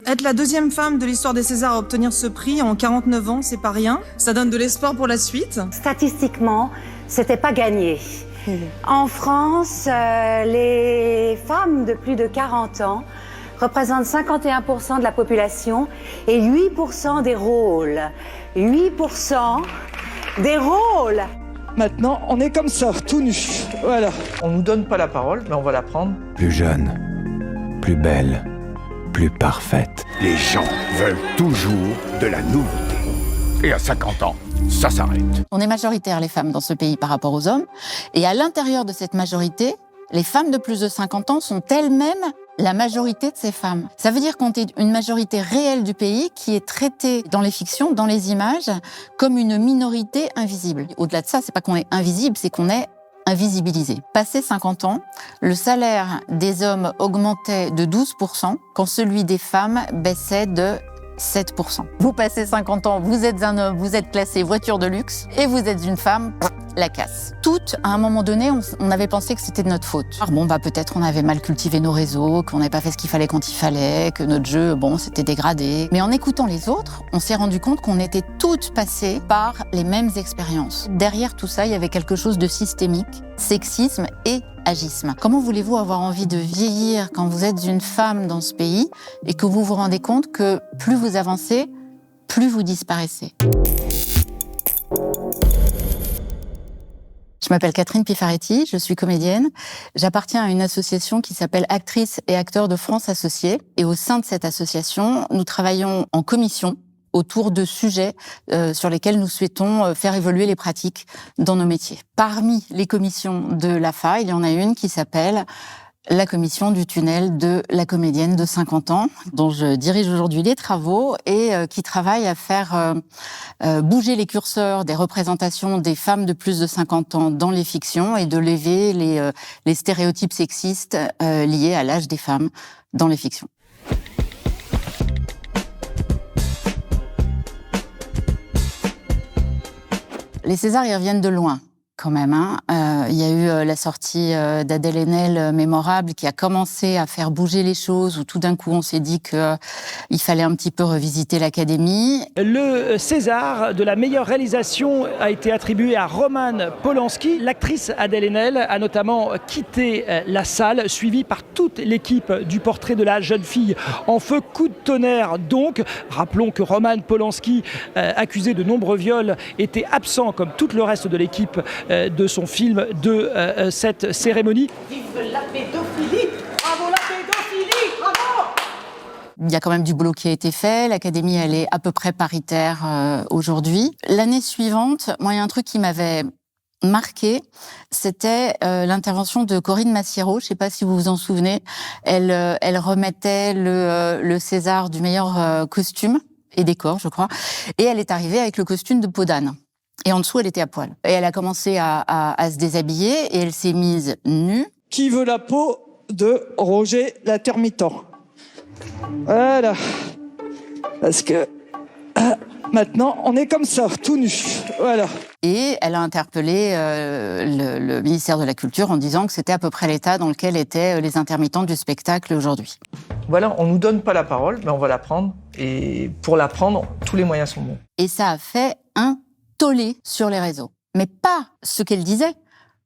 Être la deuxième femme de l'histoire des Césars à obtenir ce prix en 49 ans, c'est pas rien. Ça donne de l'espoir pour la suite. Statistiquement, c'était pas gagné. En France, les femmes de plus de 40 ans représentent 51% de la population et 8% des rôles. 8% des rôles. Maintenant, on est comme ça, tout nu. Voilà. On nous donne pas la parole, mais on va la prendre. Plus jeune, plus belle, plus parfaite. Les gens veulent toujours de la nouveauté. Et à 50 ans, ça s'arrête. On est majoritaires, les femmes, dans ce pays par rapport aux hommes. Et à l'intérieur de cette majorité, les femmes de plus de 50 ans sont elles-mêmes la majorité de ces femmes. Ça veut dire qu'on est une majorité réelle du pays qui est traitée dans les fictions, dans les images, comme une minorité invisible. Au-delà de ça, c'est pas qu'on est invisible, c'est qu'on est invisibilisé. Passé 50 ans, le salaire des hommes augmentait de 12%, quand celui des femmes baissait de 7%. Vous passez 50 ans, vous êtes un homme, vous êtes classé voiture de luxe, et vous êtes une femme, la casse. Toutes, à un moment donné, on avait pensé que c'était de notre faute. Alors bon, peut-être on avait mal cultivé nos réseaux, qu'on n'avait pas fait ce qu'il fallait quand il fallait, que notre jeu, s'était dégradé. Mais en écoutant les autres, on s'est rendu compte qu'on était toutes passées par les mêmes expériences. Derrière tout ça, il y avait quelque chose de systémique, sexisme et agisme. Comment voulez-vous avoir envie de vieillir quand vous êtes une femme dans ce pays et que vous vous rendez compte que plus vous avancez, plus vous disparaissez? Je m'appelle Catherine Pifaretti, je suis comédienne. J'appartiens à une association qui s'appelle Actrices et Acteurs de France Associés. Et au sein de cette association, nous travaillons en commission autour de sujets sur lesquels nous souhaitons faire évoluer les pratiques dans nos métiers. Parmi les commissions de l'AFA, il y en a une qui s'appelle la commission du tunnel de la comédienne de 50 ans, dont je dirige aujourd'hui les travaux et qui travaille à faire bouger les curseurs des représentations des femmes de plus de 50 ans dans les fictions et de lever les stéréotypes sexistes liés à l'âge des femmes dans les fictions. Les Césars, ils reviennent de loin, quand même. Il y a eu la sortie d'Adèle Haenel, mémorable, qui a commencé à faire bouger les choses, où tout d'un coup, on s'est dit qu'il fallait un petit peu revisiter l'Académie. Le César de la meilleure réalisation a été attribué à Roman Polanski. L'actrice Adèle Haenel a notamment quitté la salle, suivie par toute l'équipe du portrait de la jeune fille en feu. Coup de tonnerre donc. Rappelons que Roman Polanski, accusé de nombreux viols, était absent comme tout le reste de l'équipe de son film de cette cérémonie. Vive la pédophilie! Bravo la pédophilie! Bravo! Il y a quand même du boulot qui a été fait. L'Académie, elle est à peu près paritaire aujourd'hui. L'année suivante, moi, il y a un truc qui m'avait marqué, c'était l'intervention de Corinne Massiero. Je ne sais pas si vous vous en souvenez. Elle remettait le César du meilleur costume et décor, je crois. Et elle est arrivée avec le costume de peau d'âne. Et en dessous, elle était à poil. Et elle a commencé à se déshabiller et elle s'est mise nue. Qui veut la peau de Roger l'intermittent? Voilà. Parce que maintenant, on est comme ça, tout nu. Voilà. Et elle a interpellé le ministère de la Culture en disant que c'était à peu près l'état dans lequel étaient les intermittents du spectacle aujourd'hui. Voilà, on nous donne pas la parole, mais on va la prendre. Et pour la prendre, tous les moyens sont bons. Et ça a fait un tollé sur les réseaux. Mais pas ce qu'elle disait,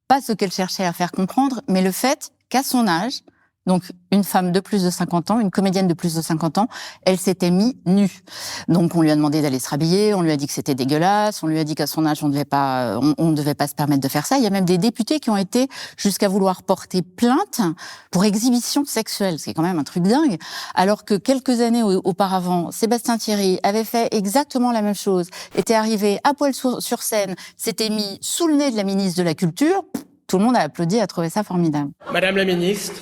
pas ce qu'elle cherchait à faire comprendre, mais le fait qu'à son âge, donc une femme de plus de 50 ans, une comédienne de plus de 50 ans, elle s'était mise nue. Donc on lui a demandé d'aller se rhabiller, on lui a dit que c'était dégueulasse, on lui a dit qu'à son âge on ne devait pas se permettre de faire ça. Il y a même des députés qui ont été jusqu'à vouloir porter plainte pour exhibition sexuelle, ce qui est quand même un truc dingue. Alors que quelques années auparavant, Sébastien Thierry avait fait exactement la même chose, était arrivé à poil sur scène, s'était mis sous le nez de la ministre de la Culture. Tout le monde a applaudi, a trouvé ça formidable. Madame la ministre,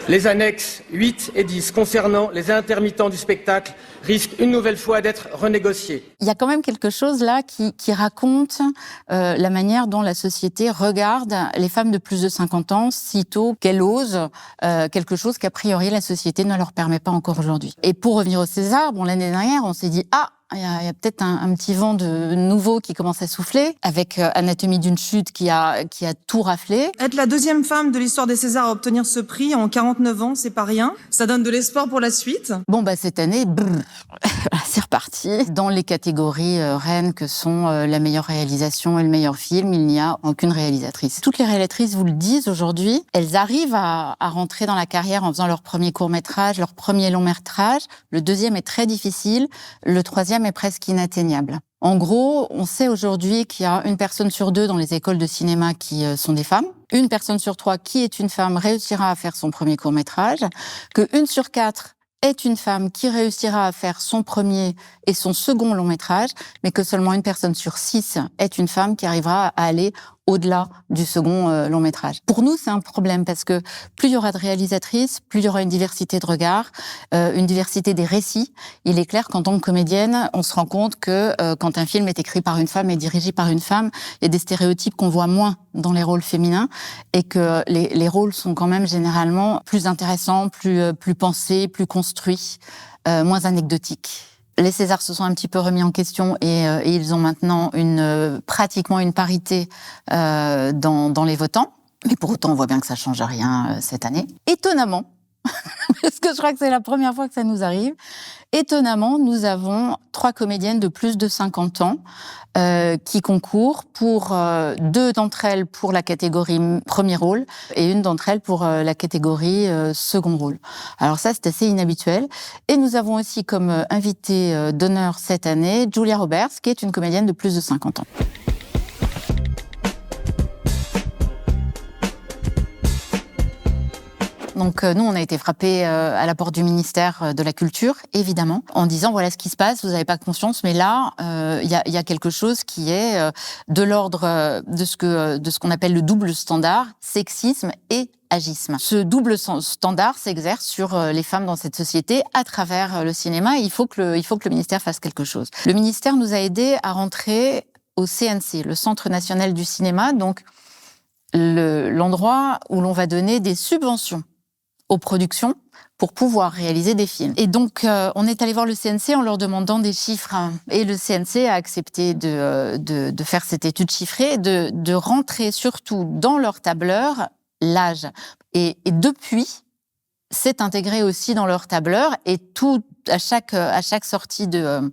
les annexes 8 et 10 concernant les intermittents du spectacle risquent une nouvelle fois d'être renégociées. Il y a quand même quelque chose là qui raconte la manière dont la société regarde les femmes de plus de 50 ans, sitôt qu'elles osent quelque chose qu'a priori la société ne leur permet pas encore aujourd'hui. Et pour revenir au César, l'année dernière, on s'est dit « Ah, il y a peut-être un petit vent de nouveau qui commence à souffler, avec Anatomie d'une chute qui a tout raflé. Être la deuxième femme de l'histoire des Césars à obtenir ce prix en 49 ans, c'est pas rien. Ça donne de l'espoir pour la suite. Bon, cette année, c'est reparti. Dans les catégories reines que sont la meilleure réalisation et le meilleur film, il n'y a aucune réalisatrice. Toutes les réalisatrices vous le disent aujourd'hui, elles arrivent à rentrer dans la carrière en faisant leur premier court-métrage, leur premier long-métrage. Le deuxième est très difficile, le troisième est presque inatteignable. En gros, on sait aujourd'hui qu'il y a 1 personne sur 2 dans les écoles de cinéma qui sont des femmes. 1 personne sur 3 qui est une femme réussira à faire son premier court-métrage. Que 1 sur 4 est une femme qui réussira à faire son premier et son second long-métrage, mais que seulement 1 personne sur 6 est une femme qui arrivera à aller au-delà du second long-métrage. Pour nous, c'est un problème parce que plus il y aura de réalisatrices, plus il y aura une diversité de regards, une diversité des récits. Il est clair qu'en tant que comédienne, on se rend compte que quand un film est écrit par une femme et dirigé par une femme, il y a des stéréotypes qu'on voit moins dans les rôles féminins et que les rôles sont quand même généralement plus intéressants, plus pensés, plus construits, moins anecdotiques. Les Césars se sont un petit peu remis en question et ils ont maintenant pratiquement une parité dans les votants. Mais pour autant, on voit bien que ça change rien cette année. Étonnamment, parce que je crois que c'est la première fois que ça nous arrive, étonnamment, nous avons 3 comédiennes de plus de 50 ans qui concourent pour 2 d'entre elles pour la catégorie premier rôle et 1 d'entre elles pour la catégorie second rôle. Alors ça, c'est assez inhabituel. Et nous avons aussi comme invitée d'honneur cette année Julia Roberts, qui est une comédienne de plus de 50 ans. Donc nous, on a été frappés à la porte du ministère de la Culture, évidemment, en disant voilà ce qui se passe, vous n'avez pas conscience, mais là, il y a quelque chose qui est de l'ordre de ce qu'on appelle le double standard, sexisme et agisme. Ce double standard s'exerce sur les femmes dans cette société à travers le cinéma. Et il faut que le ministère fasse quelque chose. Le ministère nous a aidés à rentrer au CNC, le Centre national du cinéma, donc l'endroit où l'on va donner des subventions aux productions pour pouvoir réaliser des films. Et donc, on est allé voir le CNC en leur demandant des chiffres. Et le CNC a accepté de faire cette étude chiffrée, de rentrer surtout dans leur tableur l'âge. Et depuis, c'est intégré aussi dans leur tableur et tout à chaque sortie de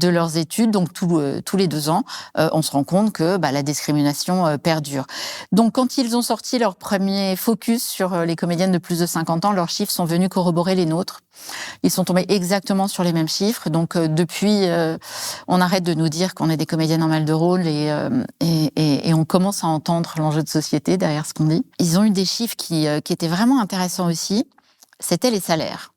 leurs études, donc tous les 2 ans, on se rend compte que la discrimination perdure. Donc quand ils ont sorti leur premier focus sur les comédiennes de plus de 50 ans, leurs chiffres sont venus corroborer les nôtres. Ils sont tombés exactement sur les mêmes chiffres. Donc depuis, on arrête de nous dire qu'on est des comédiennes en mal de rôle et on commence à entendre l'enjeu de société derrière ce qu'on dit. Ils ont eu des chiffres qui étaient vraiment intéressants aussi. C'était les salaires.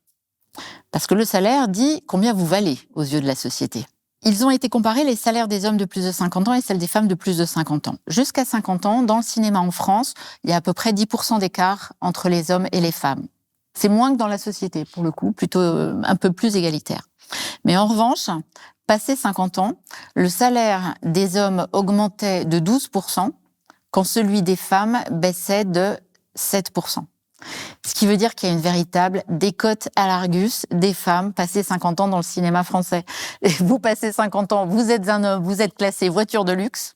Parce que le salaire dit combien vous valez aux yeux de la société. Ils ont été comparés les salaires des hommes de plus de 50 ans et celles des femmes de plus de 50 ans. Jusqu'à 50 ans, dans le cinéma en France, il y a à peu près 10% d'écart entre les hommes et les femmes. C'est moins que dans la société, pour le coup, plutôt un peu plus égalitaire. Mais en revanche, passé 50 ans, le salaire des hommes augmentait de 12%, quand celui des femmes baissait de 7%. Ce qui veut dire qu'il y a une véritable décote à l'Argus des femmes passées 50 ans dans le cinéma français. Et vous passez 50 ans, vous êtes un homme, vous êtes classé voiture de luxe,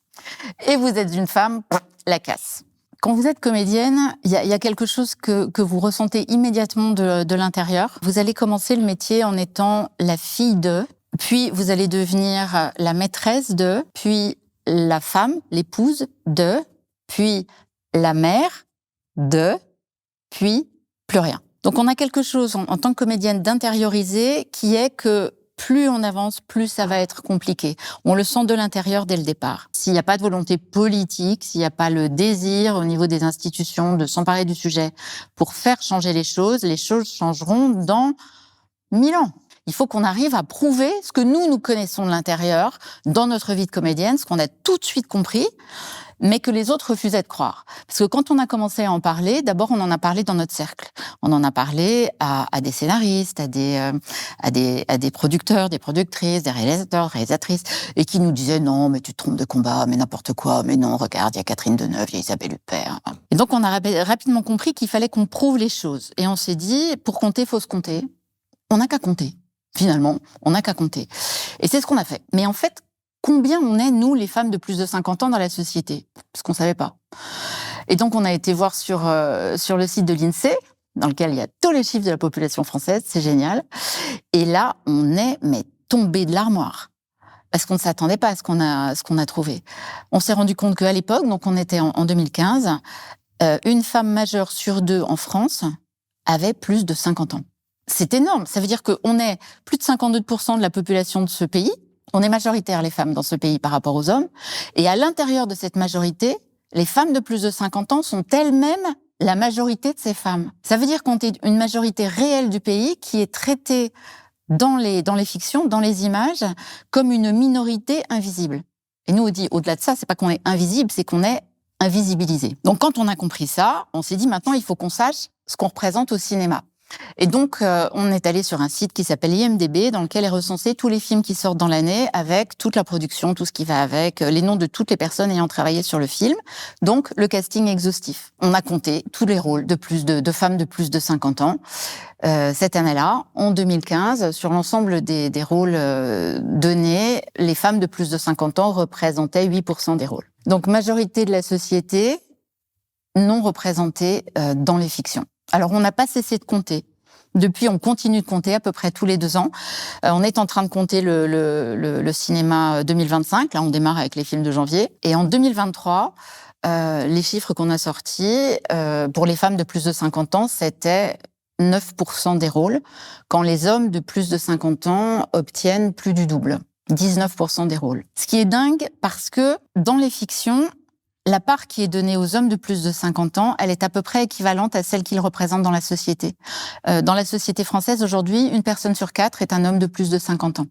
et vous êtes une femme, la casse. Quand vous êtes comédienne, il y a quelque chose que vous ressentez immédiatement de l'intérieur. Vous allez commencer le métier en étant la fille de, puis vous allez devenir la maîtresse de, puis la femme, l'épouse de, puis la mère de, puis plus rien. Donc on a quelque chose en tant que comédienne d'intérioriser qui est que plus on avance, plus ça va être compliqué. On le sent de l'intérieur dès le départ. S'il n'y a pas de volonté politique, s'il n'y a pas le désir au niveau des institutions de s'emparer du sujet pour faire changer les choses changeront dans 1000 ans. Il faut qu'on arrive à prouver ce que nous connaissons de l'intérieur dans notre vie de comédienne, ce qu'on a tout de suite compris, mais que les autres refusaient de croire. Parce que quand on a commencé à en parler, d'abord on en a parlé dans notre cercle. On en a parlé à des scénaristes, à des producteurs, des productrices, des réalisateurs, réalisatrices, et qui nous disaient non, mais tu te trompes de combat, mais n'importe quoi, mais non, regarde, il y a Catherine Deneuve, il y a Isabelle Huppert. Et donc on a rapidement compris qu'il fallait qu'on prouve les choses. Et on s'est dit, pour compter, faut se compter. On n'a qu'à compter. Finalement, on n'a qu'à compter. Et c'est ce qu'on a fait. Mais en fait, combien on est, nous, les femmes de plus de 50 ans dans la société ? Parce qu'on ne savait pas. Et donc, on a été voir sur le site de l'INSEE, dans lequel il y a tous les chiffres de la population française, c'est génial. Et là, on est tombé de l'armoire. Parce qu'on ne s'attendait pas à ce qu'on a trouvé. On s'est rendu compte qu'à l'époque, donc on était en 2015, une femme majeure sur 2 en France avait plus de 50 ans. C'est énorme. Ça veut dire qu'on est plus de 52% de la population de ce pays. On est majoritaire, les femmes, dans ce pays par rapport aux hommes. Et à l'intérieur de cette majorité, les femmes de plus de 50 ans sont elles-mêmes la majorité de ces femmes. Ça veut dire qu'on est une majorité réelle du pays qui est traitée dans les fictions, dans les images, comme une minorité invisible. Et nous, on dit, au-delà de ça, c'est pas qu'on est invisible, c'est qu'on est invisibilisé. Donc, quand on a compris ça, on s'est dit, maintenant, il faut qu'on sache ce qu'on représente au cinéma. Et donc, on est allé sur un site qui s'appelle IMDb, dans lequel est recensé tous les films qui sortent dans l'année, avec toute la production, tout ce qui va avec, les noms de toutes les personnes ayant travaillé sur le film. Donc, le casting exhaustif. On a compté tous les rôles de femmes de plus de 50 ans. Cette année-là, en 2015, sur l'ensemble des rôles donnés, les femmes de plus de 50 ans représentaient 8% des rôles. Donc, majorité de la société non représentée dans les fictions. Alors, on n'a pas cessé de compter. Depuis, on continue de compter à peu près tous les 2 ans. On est en train de compter le cinéma 2025. Là, on démarre avec les films de janvier. Et en 2023, les chiffres qu'on a sortis, pour les femmes de plus de 50 ans, c'était 9% des rôles, quand les hommes de plus de 50 ans obtiennent plus du double, 19% des rôles. Ce qui est dingue, parce que dans les fictions, la part qui est donnée aux hommes de plus de 50 ans, elle est à peu près équivalente à celle qu'ils représentent dans la société. Dans la société française, aujourd'hui, 1 personne sur 4 est un homme de plus de 50 ans.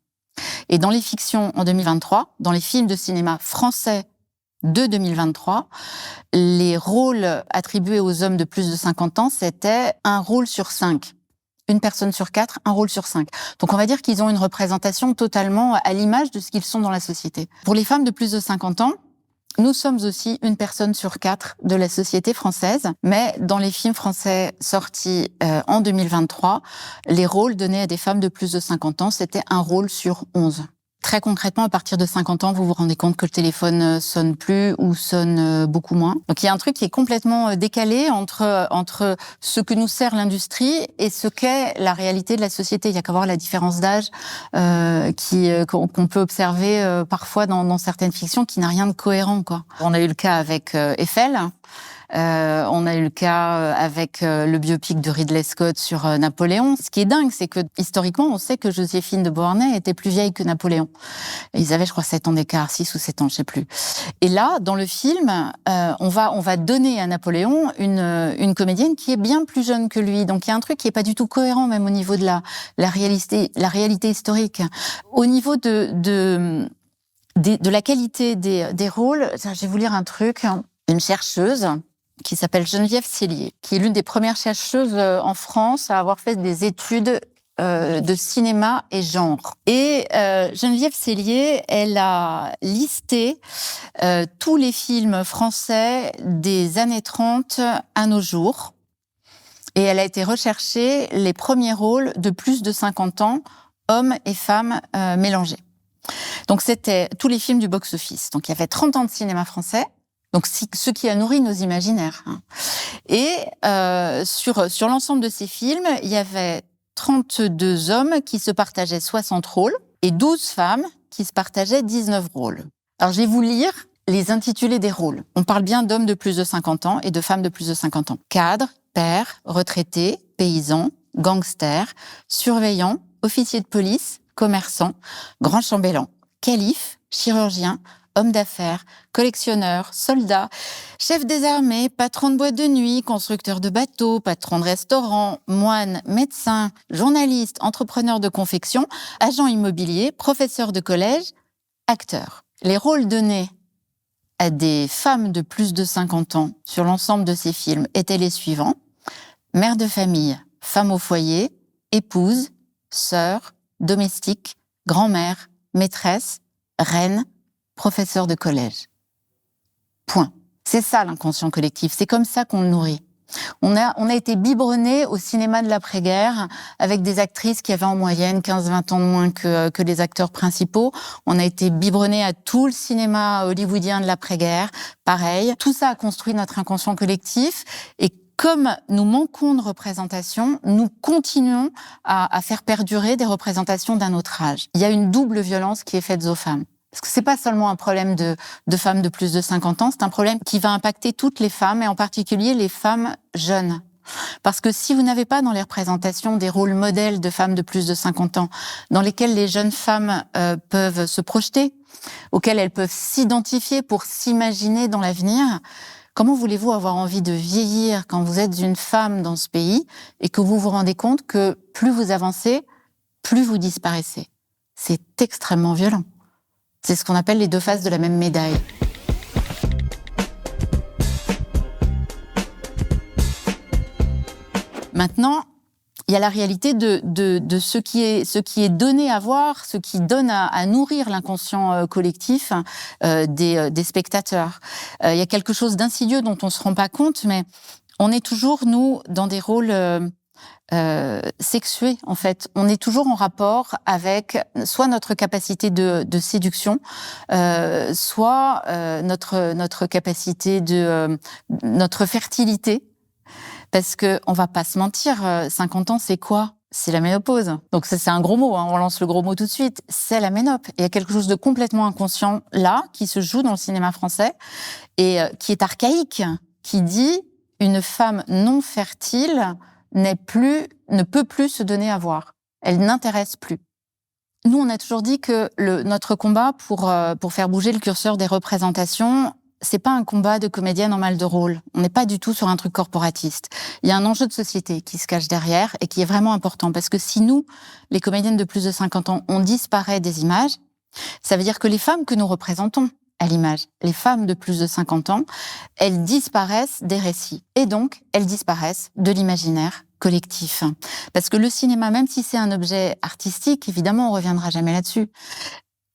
Et dans les fictions en 2023, dans les films de cinéma français de 2023, les rôles attribués aux hommes de plus de 50 ans, c'était 1 rôle sur 5. 1 personne sur 4, 1 rôle sur 5. Donc on va dire qu'ils ont une représentation totalement à l'image de ce qu'ils sont dans la société. Pour les femmes de plus de 50 ans, nous sommes aussi 1 personne sur 4 de la société française, mais dans les films français sortis en 2023, les rôles donnés à des femmes de plus de 50 ans, c'était 1 rôle sur 11. Très concrètement, à partir de 50 ans, vous vous rendez compte que le téléphone sonne plus ou sonne beaucoup moins. Donc il y a un truc qui est complètement décalé entre ce que nous sert l'industrie et ce qu'est la réalité de la société. Il y a qu'à voir la différence d'âge qu'on peut observer parfois dans certaines fictions qui n'a rien de cohérent, quoi. On a eu le cas avec Eiffel. On a eu le cas avec le biopic de Ridley Scott sur Napoléon. Ce qui est dingue, c'est que historiquement, on sait que Joséphine de Beauharnais était plus vieille que Napoléon. Ils avaient, je crois, 7 ans d'écart, 6 ou 7 ans, je sais plus. Et là, dans le film, on va donner à Napoléon une comédienne qui est bien plus jeune que lui. Donc il y a un truc qui est pas du tout cohérent, même au niveau de la réalité historique. Au niveau de la qualité des rôles, je vais vous lire un truc. Une chercheuse qui s'appelle Geneviève Cellier, qui est l'une des premières chercheuses en France à avoir fait des études de cinéma et genre. Et Geneviève Cellier, elle a listé tous les films français des années 30 à nos jours. Et elle a été rechercher les premiers rôles de plus de 50 ans, hommes et femmes mélangés. Donc c'était tous les films du box-office. Donc il y avait 30 ans de cinéma français. Donc, ce qui a nourri nos imaginaires. Et sur l'ensemble de ces films, il y avait 32 hommes qui se partageaient 60 rôles et 12 femmes qui se partageaient 19 rôles. Alors, je vais vous lire les intitulés des rôles. On parle bien d'hommes de plus de 50 ans et de femmes de plus de 50 ans. Cadre, père, retraité, paysan, gangster, surveillant, officier de police, commerçant, grand chambellan, calife, chirurgien, homme d'affaires, collectionneur, soldat, chef des armées, patron de boîte de nuit, constructeur de bateaux, patron de restaurant, moine, médecin, journaliste, entrepreneur de confection, agent immobilier, professeur de collège, acteur. Les rôles donnés à des femmes de plus de 50 ans sur l'ensemble de ces films étaient les suivants: mère de famille, femme au foyer, épouse, sœur, domestique, grand-mère, maîtresse, reine, professeur de collège. Point. C'est ça l'inconscient collectif, c'est comme ça qu'on le nourrit. On a été biberonnés au cinéma de l'après-guerre avec des actrices qui avaient en moyenne 15-20 ans de moins que les acteurs principaux. On a été biberonnés à tout le cinéma hollywoodien de l'après-guerre. Pareil. Tout ça a construit notre inconscient collectif et comme nous manquons de représentation, nous continuons à faire perdurer des représentations d'un autre âge. Il y a une double violence qui est faite aux femmes. Parce que c'est pas seulement un problème de femmes de plus de 50 ans, c'est un problème qui va impacter toutes les femmes, et en particulier les femmes jeunes. Parce que si vous n'avez pas dans les représentations des rôles modèles de femmes de plus de 50 ans, dans lesquels les jeunes femmes peuvent se projeter, auxquels elles peuvent s'identifier pour s'imaginer dans l'avenir, comment voulez-vous avoir envie de vieillir quand vous êtes une femme dans ce pays et que vous vous rendez compte que plus vous avancez, plus vous disparaissez? C'est extrêmement violent. C'est ce qu'on appelle les deux faces de la même médaille. Maintenant, il y a la réalité de ce qui est donné à voir, ce qui donne à nourrir l'inconscient collectif des spectateurs. Il y a quelque chose d'insidieux dont on ne se rend pas compte, mais on est toujours, nous, dans des rôles sexués, en fait. On est toujours en rapport avec soit notre capacité de séduction, soit notre capacité notre fertilité. Parce que on va pas se mentir, 50 ans, c'est quoi? C'est la ménopause. Donc ça, c'est un gros mot, hein, on lance le gros mot tout de suite. C'est la ménope. Et il y a quelque chose de complètement inconscient là, qui se joue dans le cinéma français, et qui est archaïque, qui dit une femme non fertile ne peut plus se donner à voir. Elle n'intéresse plus. Nous, on a toujours dit que notre combat pour faire bouger le curseur des représentations, c'est pas un combat de comédienne en mal de rôle. On n'est pas du tout sur un truc corporatiste. Il y a un enjeu de société qui se cache derrière et qui est vraiment important. Parce que si nous, les comédiennes de plus de 50 ans, on disparaît des images, ça veut dire que les femmes que nous représentons à l'image, les femmes de plus de 50 ans, elles disparaissent des récits. Et donc, elles disparaissent de l'imaginaire collectif. Parce que le cinéma, même si c'est un objet artistique, évidemment, on reviendra jamais là-dessus.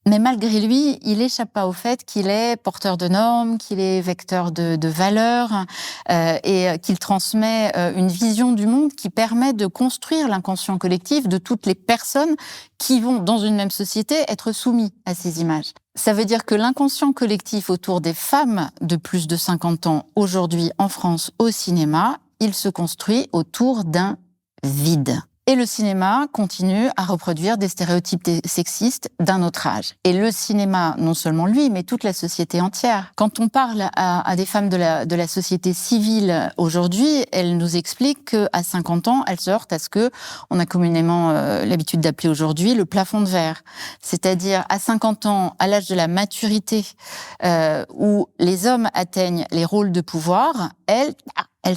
Mais malgré lui, il échappe pas au fait qu'il est porteur de normes, qu'il est vecteur de valeurs et qu'il transmet une vision du monde qui permet de construire l'inconscient collectif de toutes les personnes qui vont, dans une même société, être soumis à ces images. Ça veut dire que l'inconscient collectif autour des femmes de plus de 50 ans, aujourd'hui en France, au cinéma, il se construit autour d'un vide. Et le cinéma continue à reproduire des stéréotypes sexistes d'un autre âge. Et le cinéma, non seulement lui, mais toute la société entière. Quand on parle à des femmes de la société civile aujourd'hui, elles nous expliquent qu'à 50 ans, elles se heurtent à ce que on a communément l'habitude d'appeler aujourd'hui le plafond de verre. C'est-à-dire, à 50 ans, à l'âge de la maturité, où les hommes atteignent les rôles de pouvoir, elles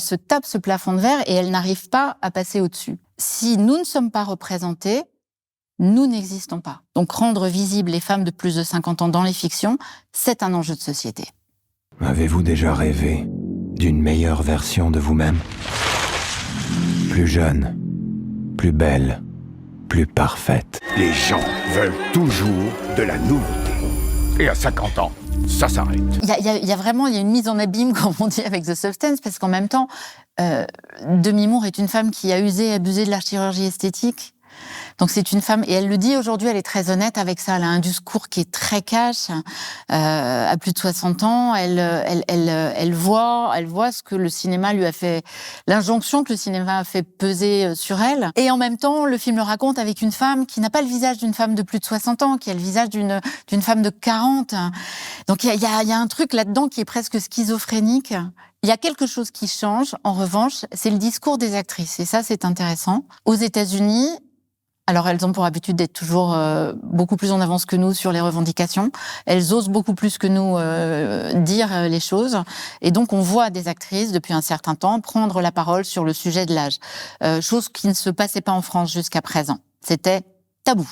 se tapent ce plafond de verre et elles n'arrivent pas à passer au-dessus. Si nous ne sommes pas représentés, nous n'existons pas. Donc rendre visibles les femmes de plus de 50 ans dans les fictions, c'est un enjeu de société. Avez-vous déjà rêvé d'une meilleure version de vous-même? Plus jeune, plus belle, plus parfaite. Les gens veulent toujours de la nouveauté. Et à 50 ans, ça s'arrête. Il y a vraiment une mise en abîme, comme on dit avec The Substance, parce qu'en même temps, Demi Moore est une femme qui a usé et abusé de la chirurgie esthétique. Donc c'est une femme, et elle le dit aujourd'hui, elle est très honnête avec ça, elle a un discours qui est très cash, à plus de 60 ans, elle voit ce que le cinéma lui a fait, l'injonction que le cinéma a fait peser sur elle, et en même temps, le film le raconte avec une femme qui n'a pas le visage d'une femme de plus de 60 ans, qui a le visage d'une femme de 40. Donc il y a un truc là-dedans qui est presque schizophrénique. Il y a quelque chose qui change, en revanche, c'est le discours des actrices, et ça c'est intéressant. Aux États-Unis, alors elles ont pour habitude d'être toujours beaucoup plus en avance que nous sur les revendications. Elles osent beaucoup plus que nous dire les choses. Et donc on voit des actrices depuis un certain temps prendre la parole sur le sujet de l'âge. Chose qui ne se passait pas en France jusqu'à présent. C'était tabou.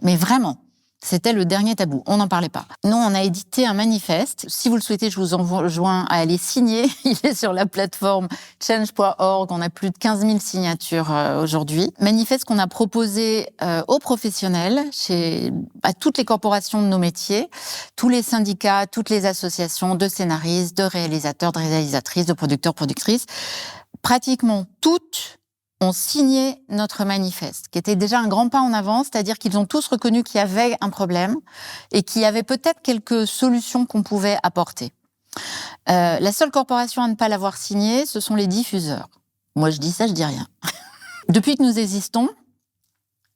Mais vraiment. C'était le dernier tabou, on n'en parlait pas. Nous, on a édité un manifeste. Si vous le souhaitez, je vous enjoins à aller signer. Il est sur la plateforme change.org. On a plus de 15 000 signatures aujourd'hui. Manifeste qu'on a proposé aux professionnels, à toutes les corporations de nos métiers, tous les syndicats, toutes les associations de scénaristes, de réalisateurs, de réalisatrices, de producteurs, productrices, pratiquement toutes ont signé notre manifeste, qui était déjà un grand pas en avant, c'est-à-dire qu'ils ont tous reconnu qu'il y avait un problème et qu'il y avait peut-être quelques solutions qu'on pouvait apporter. La seule corporation à ne pas l'avoir signé, ce sont les diffuseurs. Moi, je dis ça, je dis rien. Depuis que nous existons,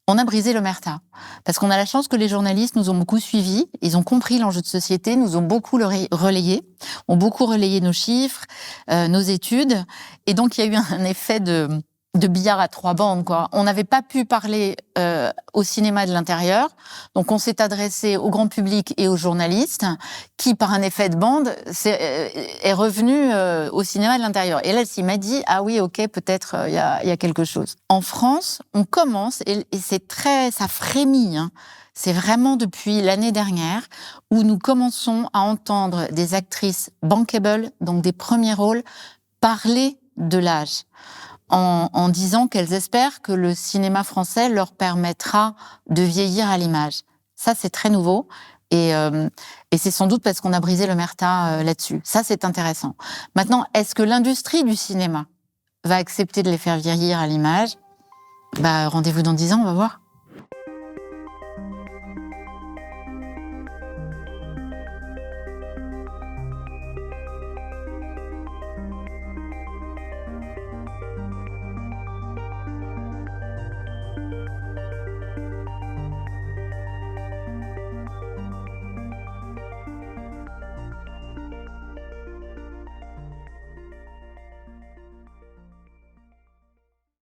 on a brisé l'omerta. Parce qu'on a la chance que les journalistes nous ont beaucoup suivis, ils ont compris l'enjeu de société, nous ont beaucoup relayé, ont beaucoup relayé nos chiffres, nos études. Et donc, il y a eu un effet de billard à 3 bandes, quoi. On n'avait pas pu parler au cinéma de l'intérieur, donc on s'est adressé au grand public et aux journalistes, qui, par un effet de bande, est revenu au cinéma de l'intérieur. Et là, il m'a dit, ah oui, ok, peut-être il y a quelque chose. En France, on commence, et c'est ça frémit, hein. C'est vraiment depuis l'année dernière où nous commençons à entendre des actrices bankable, donc des premiers rôles, parler de l'âge. En disant qu'elles espèrent que le cinéma français leur permettra de vieillir à l'image. Ça, c'est très nouveau. Et c'est sans doute parce qu'on a brisé l'omerta là-dessus. Ça, c'est intéressant. Maintenant, est-ce que l'industrie du cinéma va accepter de les faire vieillir à l'image ? Rendez-vous dans 10 ans, on va voir.